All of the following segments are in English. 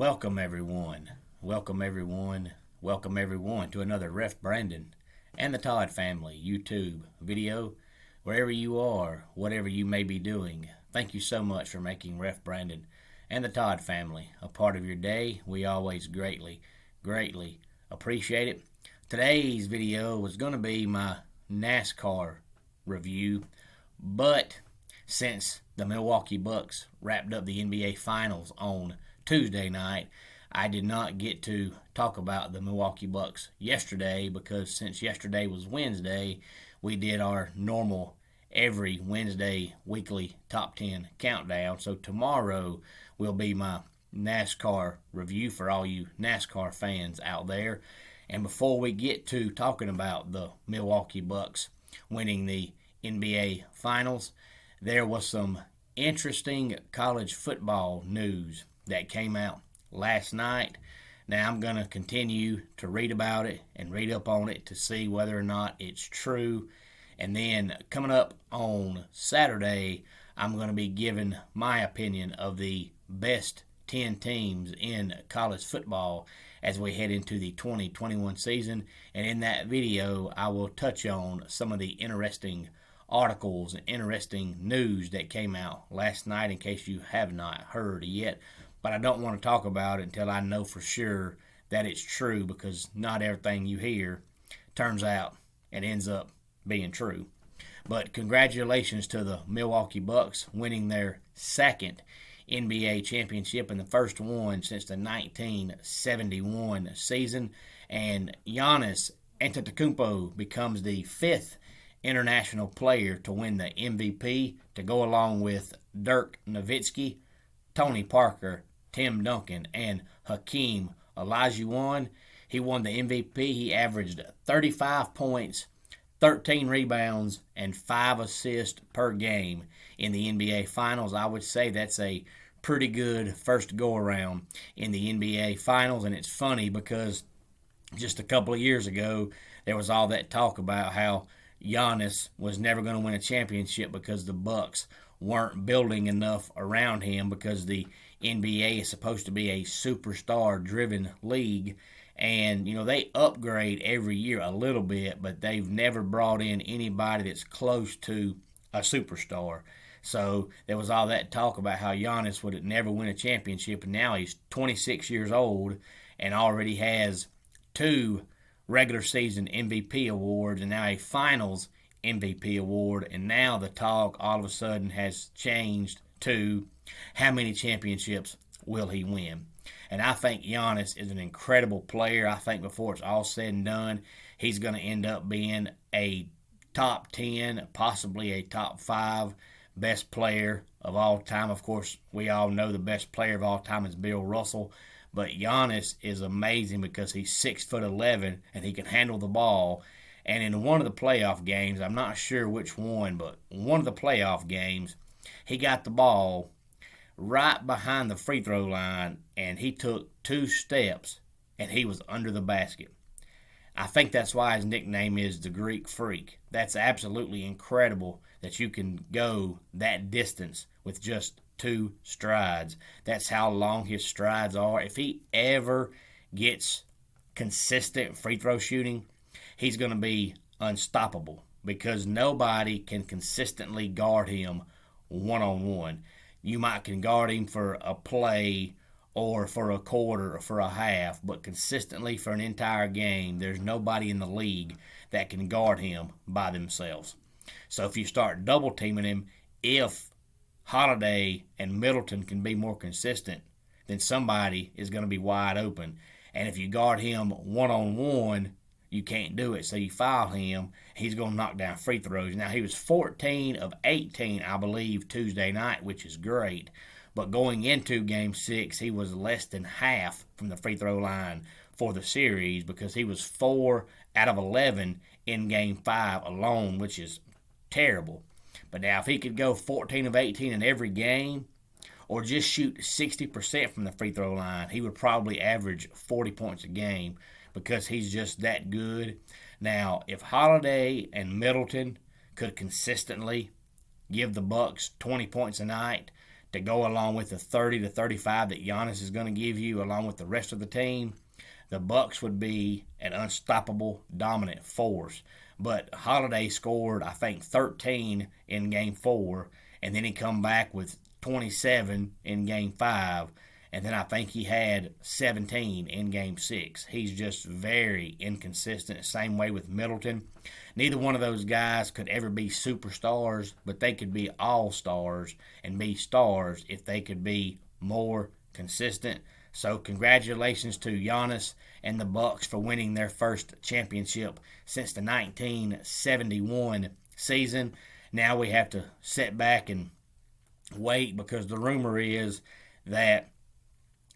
Welcome everyone. Welcome everyone. Welcome everyone to another Ref Brandon and the Todd family YouTube video. Wherever you are, whatever you may be doing, thank you so much for making Ref Brandon and the Todd family a part of your day. We always greatly appreciate it. Today's video was going to be my NASCAR review, but since the Milwaukee Bucks wrapped up the NBA Finals on Tuesday night, I did not get to talk about the Milwaukee Bucks yesterday because since yesterday was Wednesday, we did our normal every Wednesday weekly top 10 countdown. So tomorrow will be my NASCAR review for all you NASCAR fans out there. And before we get to talking about the Milwaukee Bucks winning the NBA Finals, there was some interesting college football news that came out last night. Now I'm going to continue to read about it and read up on it to see whether or not it's true. And then coming up on Saturday, I'm going to be giving my opinion of the best 10 teams in college football as we head into the 2021 season. And in that video, I will touch on some of the interesting articles and interesting news that came out last night in case you have not heard yet. But I don't want to talk about it until I know for sure that it's true, because not everything you hear turns out and ends up being true. But congratulations to the Milwaukee Bucks winning their second NBA championship and the first one since the 1971 season. And Giannis Antetokounmpo becomes the fifth international player to win the MVP, to go along with Dirk Nowitzki, Tony Parker, Tim Duncan, and Hakeem Olajuwon. He won the MVP. He averaged 35 points, 13 rebounds, and 5 assists per game in the NBA Finals. I would say that's a pretty good first go-around in the NBA Finals, and it's funny because just a couple of years ago, there was all that talk about how Giannis was never going to win a championship because the Bucks weren't building enough around him, because the NBA is supposed to be a superstar-driven league. And, they upgrade every year a little bit, but they've never brought in anybody that's close to a superstar. So there was all that talk about how Giannis would never win a championship, and now he's 26 years old and already has 2 regular season MVP awards and now a finals MVP award. And now the talk all of a sudden has changed to how many championships will he win. And I think Giannis is an incredible player. I think before it's all said and done, he's going to end up being a top 10, possibly a top 5 best player of all time. Of course, we all know the best player of all time is Bill Russell. But Giannis is amazing because he's 6'11" and he can handle the ball. And in one of the playoff games, I'm not sure which one, but one of the playoff games, he got the ball right behind the free throw line, and he took 2 steps, and he was under the basket. I think that's why his nickname is the Greek Freak. That's absolutely incredible that you can go that distance with just 2 strides. That's how long his strides are. If he ever gets consistent free throw shooting, he's going to be unstoppable, because nobody can consistently guard him one-on-one. You might can guard him for a play or for a quarter or for a half, but consistently for an entire game, there's nobody in the league that can guard him by themselves. So if you start double teaming him, if Holiday and Middleton can be more consistent, then somebody is going to be wide open. And if you guard him one-on-one, you can't do it. So you foul him, he's going to knock down free throws. Now, he was 14 of 18, I believe, Tuesday night, which is great. But going into Game 6, he was less than half from the free throw line for the series, because he was 4 out of 11 in Game 5 alone, which is terrible. But now if he could go 14 of 18 in every game, or just shoot 60% from the free throw line, he would probably average 40 points a game, because he's just that good. Now, if Holiday and Middleton could consistently give the Bucks 20 points a night, to go along with the 30 to 35 that Giannis is going to give you along with the rest of the team, the Bucks would be an unstoppable, dominant force. But Holiday scored, I think, 13 in Game 4, and then he come back with 27 in Game 5, and then I think he had 17 in Game 6. He's just very inconsistent. Same way with Middleton. Neither one of those guys could ever be superstars, but they could be all-stars and be stars if they could be more consistent. So congratulations to Giannis and the Bucks for winning their first championship since the 1971 season. Now we have to sit back and wait, because the rumor is that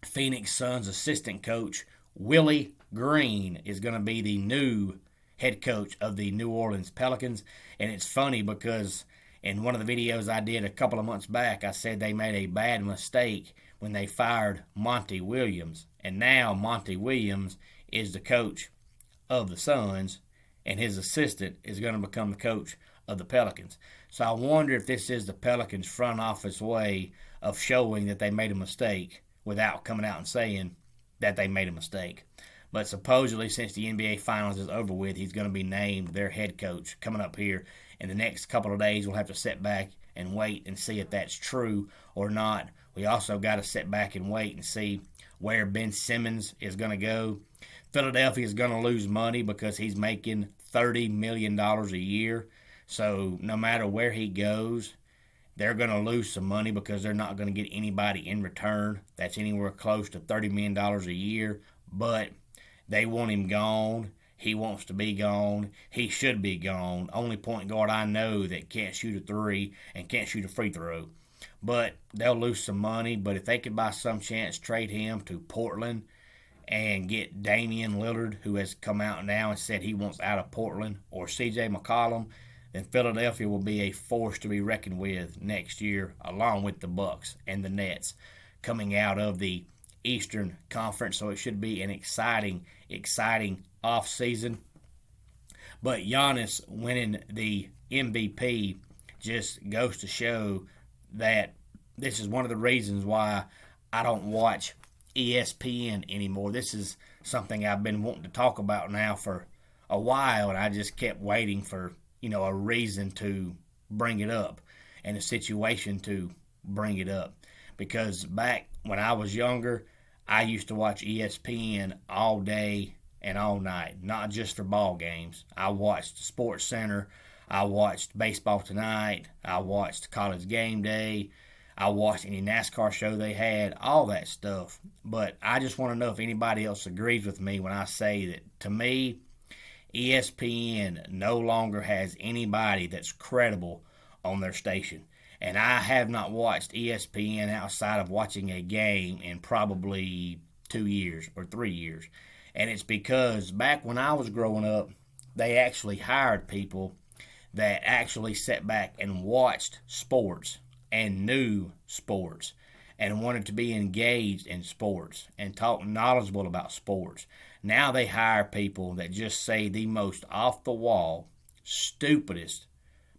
Phoenix Suns assistant coach Willie Green is going to be the new head coach of the New Orleans Pelicans. And it's funny because in one of the videos I did a couple of months back, I said they made a bad mistake when they fired Monty Williams. And now Monty Williams is the coach of the Suns, and his assistant is going to become the coach of the Pelicans. So I wonder if this is the Pelicans front office way of showing that they made a mistake without coming out and saying that they made a mistake. But supposedly, since the NBA Finals is over with, he's going to be named their head coach coming up here in the next couple of days. We'll have to sit back and wait and see if that's true or not. We also got to sit back and wait and see where Ben Simmons is going to go. Philadelphia is going to lose money because he's making $30 million a year. So no matter where he goes, they're going to lose some money because they're not going to get anybody in return that's anywhere close to $30 million a year. But they want him gone. He wants to be gone. He should be gone. Only point guard I know that can't shoot a three and can't shoot a free throw. But they'll lose some money. But if they could by some chance trade him to Portland and get Damian Lillard, who has come out now and said he wants out of Portland, or C.J. McCollum, then Philadelphia will be a force to be reckoned with next year, along with the Bucks and the Nets coming out of the Eastern Conference. So it should be an exciting offseason. But Giannis winning the MVP just goes to show that this is one of the reasons why I don't watch ESPN anymore. This is something I've been wanting to talk about now for a while, and I just kept waiting for a reason to bring it up and a situation to bring it up. Because back when I was younger, I used to watch ESPN all day and all night, not just for ball games. I watched Sports Center. I watched Baseball Tonight. I watched College Game Day. I watched any NASCAR show they had, all that stuff. But I just want to know if anybody else agrees with me when I say that, to me, ESPN no longer has anybody that's credible on their station. And I have not watched ESPN outside of watching a game in probably 2 years or 3 years. And it's because back when I was growing up, they actually hired people that actually sat back and watched sports and knew sports and wanted to be engaged in sports and talk knowledgeable about sports. Now they hire people that just say the most off-the-wall, stupidest,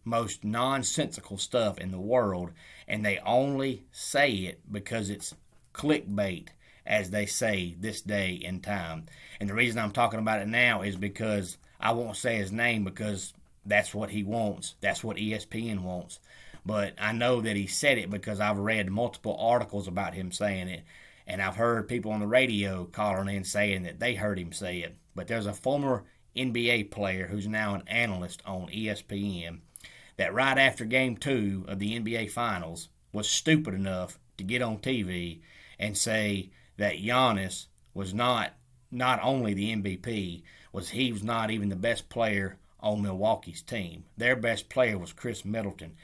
most nonsensical stuff in the world, and they only say it because it's clickbait, as they say this day and time. And the reason I'm talking about it now is because I won't say his name, because that's what he wants. That's what ESPN wants. But I know that he said it because I've read multiple articles about him saying it. And I've heard people on the radio calling in saying that they heard him say it. But there's a former NBA player who's now an analyst on ESPN that right after Game 2 of the NBA Finals was stupid enough to get on TV and say that Giannis was not only the MVP, he was not even the best player on Milwaukee's team. Their best player was Chris Middleton.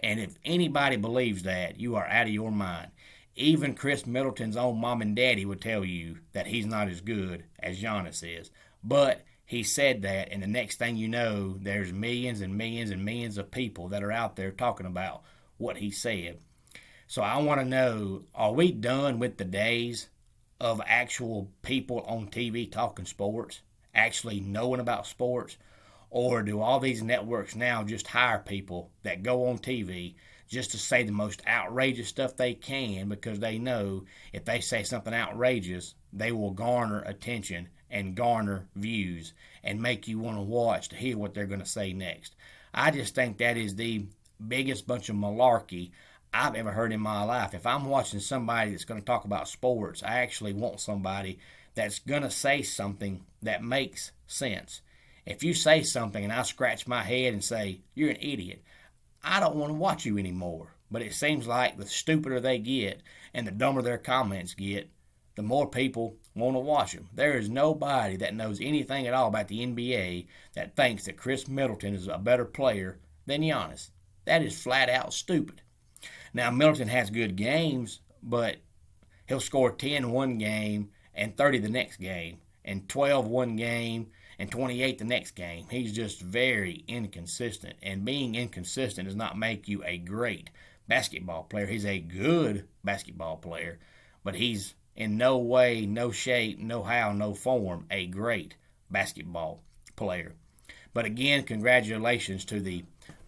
And if anybody believes that, you are out of your mind. Even Chris Middleton's own mom and daddy would tell you that he's not as good as Giannis is. But he said that, and the next thing you know, there's millions and millions and millions of people that are out there talking about what he said. So I want to know, are we done with the days of actual people on TV talking sports, actually knowing about sports? Or do all these networks now just hire people that go on TV just to say the most outrageous stuff they can, because they know if they say something outrageous, they will garner attention and garner views and make you want to watch to hear what they're going to say next. I just think that is the biggest bunch of malarkey I've ever heard in my life. If I'm watching somebody that's going to talk about sports, I actually want somebody that's going to say something that makes sense. If you say something and I scratch my head and say, you're an idiot, I don't want to watch you anymore. But it seems like the stupider they get and the dumber their comments get, the more people want to watch them. There is nobody that knows anything at all about the NBA that thinks that Chris Middleton is a better player than Giannis. That is flat out stupid. Now, Middleton has good games, but he'll score 10 one game and 30 the next game, and 12 one game and 28 the next game. He's just very inconsistent, and being inconsistent does not make you a great basketball player. He's a good basketball player, but he's in no way, no shape, no how, no form a great basketball player. But again, congratulations to the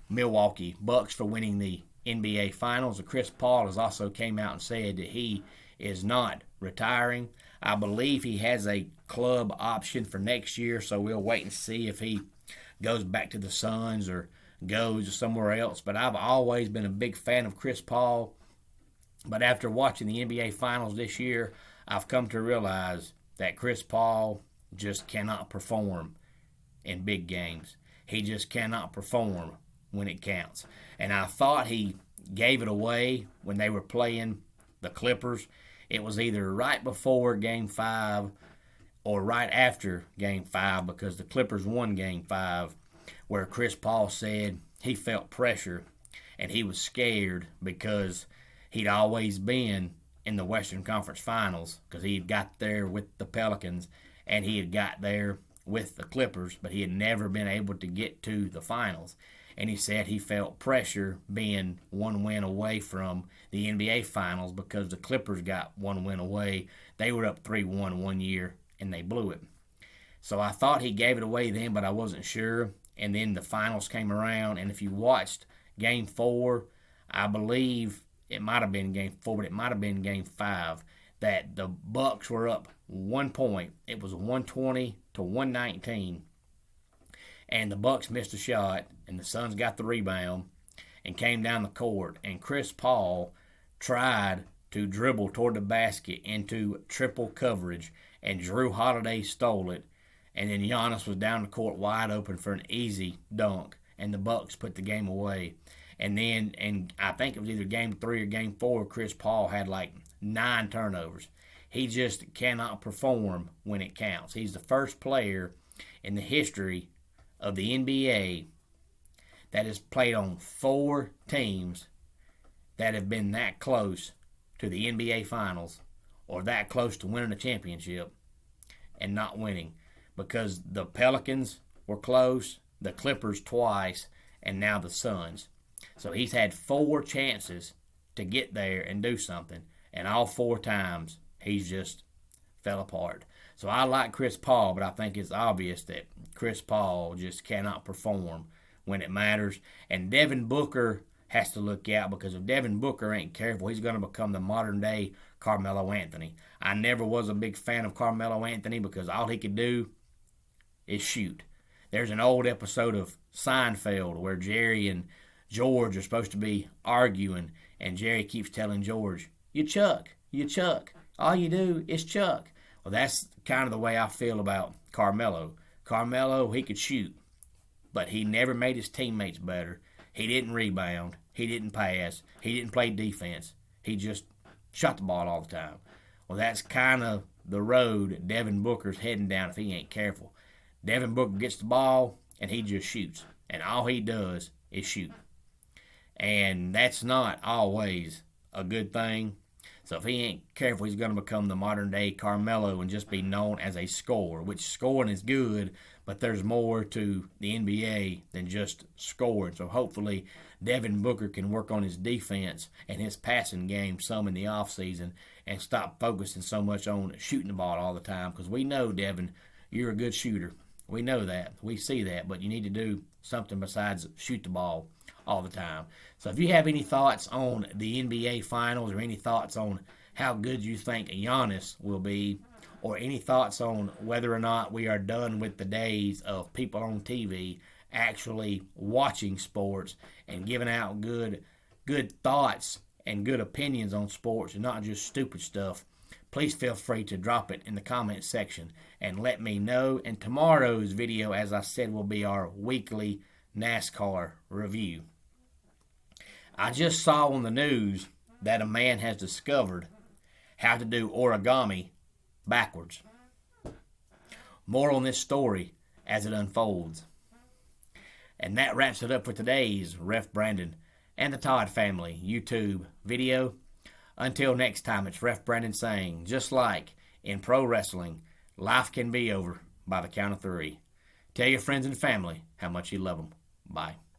Milwaukee Bucks for winning the NBA Finals. Chris Paul has also came out and said that he is not retiring. I believe he has a club option for next year, so we'll wait and see if he goes back to the Suns or goes somewhere else. But I've always been a big fan of Chris Paul. But after watching the NBA Finals this year, I've come to realize that Chris Paul just cannot perform in big games. He just cannot perform when it counts. And I thought he gave it away when they were playing the Clippers. It was either right before Game 5 or right after Game 5, because the Clippers won Game 5, where Chris Paul said he felt pressure and he was scared because he'd always been in the Western Conference Finals, because he had got there with the Pelicans and he had got there with the Clippers, but he had never been able to get to the finals. And he said he felt pressure being one win away from the NBA Finals because the Clippers got one win away. They were up 3-1 one year, and they blew it. So I thought he gave it away then, but I wasn't sure. And then the finals came around, and if you watched Game 4, I believe it might have been Game 4, but it might have been Game 5, that the Bucks were up 1 point. It was 120 to 119. And the Bucks missed a shot, and the Suns got the rebound and came down the court. And Chris Paul tried to dribble toward the basket into triple coverage, and Jrue Holiday stole it. And then Giannis was down the court wide open for an easy dunk, and the Bucks put the game away. And then, and I think it was either Game 3 or Game 4, Chris Paul had like 9 turnovers. He just cannot perform when it counts. He's the first player in the history of the NBA that has played on 4 teams that have been that close to the NBA Finals or that close to winning a championship and not winning, because the Pelicans were close, the Clippers twice, and now the Suns. So he's had 4 chances to get there and do something, and all 4 times he's just fell apart. So I like Chris Paul, but I think it's obvious that Chris Paul just cannot perform when it matters. And Devin Booker has to look out, because if Devin Booker ain't careful, he's going to become the modern-day Carmelo Anthony. I never was a big fan of Carmelo Anthony because all he could do is shoot. There's an old episode of Seinfeld where Jerry and George are supposed to be arguing, and Jerry keeps telling George, you chuck. All you do is chuck. Well, that's kind of the way I feel about Carmelo. Carmelo, he could shoot, but he never made his teammates better. He didn't rebound. He didn't pass. He didn't play defense. He just shot the ball all the time. Well, that's kind of the road Devin Booker's heading down if he ain't careful. Devin Booker gets the ball, and he just shoots. And all he does is shoot. And that's not always a good thing. So if he ain't careful, he's going to become the modern-day Carmelo and just be known as a scorer, which scoring is good, but there's more to the NBA than just scoring. So hopefully Devin Booker can work on his defense and his passing game some in the offseason and stop focusing so much on shooting the ball all the time, because we know, Devin, you're a good shooter. We know that. We see that. But you need to do something besides shoot the ball all the time. So if you have any thoughts on the NBA Finals or any thoughts on how good you think Giannis will be, or any thoughts on whether or not we are done with the days of people on TV actually watching sports and giving out good thoughts and good opinions on sports and not just stupid stuff, please feel free to drop it in the comment section and let me know. And tomorrow's video, as I said, will be our weekly NASCAR review. I just saw on the news that a man has discovered how to do origami backwards. More on this story as it unfolds. And that wraps it up for today's Ref Brandon and the Todd Family YouTube video. Until next time, it's Ref Brandon saying, just like in pro wrestling, life can be over by the count of 3. Tell your friends and family how much you love them. Bye.